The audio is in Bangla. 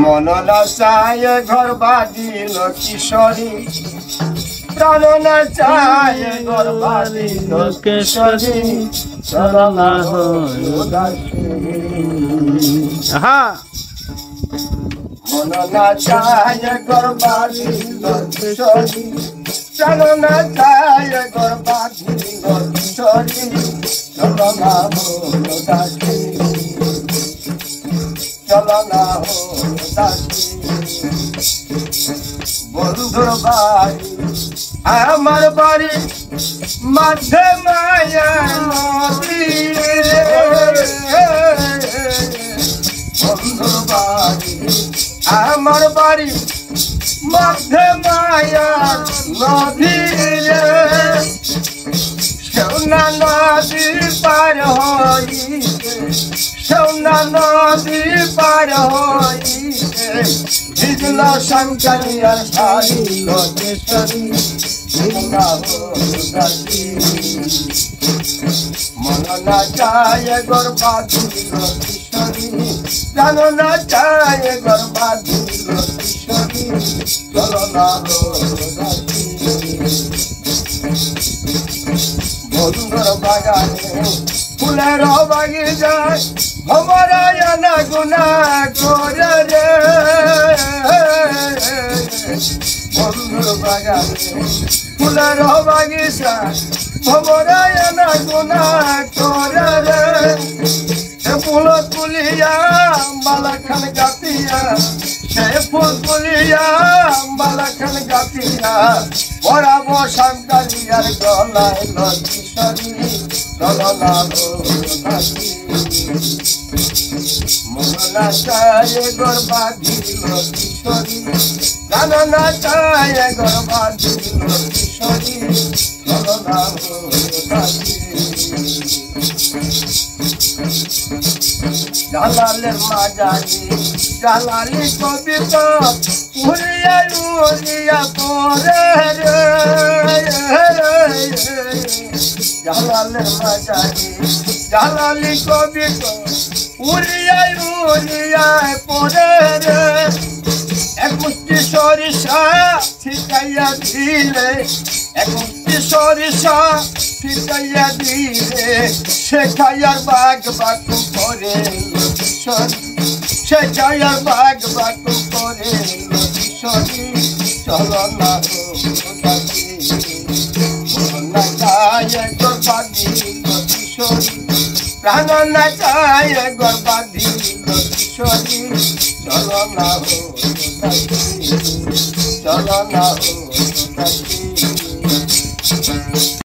মন নাচায় ঘর বাঁধিল কিশোরী, প্রাণ নাচায় ঘর বাঁধিল কিশোরী, চলো না হলো দাসী। মন নাচায় ঘর বাঁধিল কিশোরী, প্রাণ নাচায় ঘর বাঁধিল কিশোরী, চলো না হলো দাসী, চলো না হলো দাসী। বন্ধুর বাড়ি আমার বাড়ি মাঝে মায়া নদী, বন্ধুর বাড়ি আমার বাড়ি মাঝে মায়া নদী, সোনা নদী পার হইতে, সোনা নদী পার হইতে ভিজল শঙ্করিয়ার শাড়ি লোকেশ্বরী, চলো দাসী। মন নাচায় ঘর বাঁধিল কিশোরী, প্রাণ নাচায় ঘর বাঁধিল কিশোরী, চলো না হলো দাসী। বন্ধুর বাগানে ফুলের বাগিচায় ভ্রমরায় না গুনা করে রে, বন্ধুর বাগানে ফুলের বাগিচায় ভ্রমরায় না গুনা করে রে, ফুল তুলিয়া মালাখান গাতিয়া, সে ফুল তুলিয়া মালাখান গাতিয়া, বরাব শঙ্করিয়ার গলায় কিশোরী, চলো না হলো দাসী। মন নাচায় ঘর বাঁধিল কিশোরী, প্রাণ নাচায় ঘর বাঁধিল কিশোরী, চলো না হলো দাসী। জালালের মাজারি জালালি কবিতা উড়িয়া উড়িয়া পরে রে, জালালের মাজারি জালালি কবিতা উড়িয়া উড়িয়া পরে রে, এক মুষ্টি সরিষা ছিটাইয়া দিলে, এক মুষ্টি সরিষা ছিটাইয়া দিলে, সে খাইয়ার বাঘ বাকু করে কিশোরী, সে খাইয়ার বাঘ বাকু করে কিশোরী, চলো না হলো দাসী। মন নাচায় ঘর বাঁধিল কিশোরী, প্রাণ নাচায় ঘর বাঁধিল কিশোরী, চলো না হলো দাসী, চলো না হলো দাসী।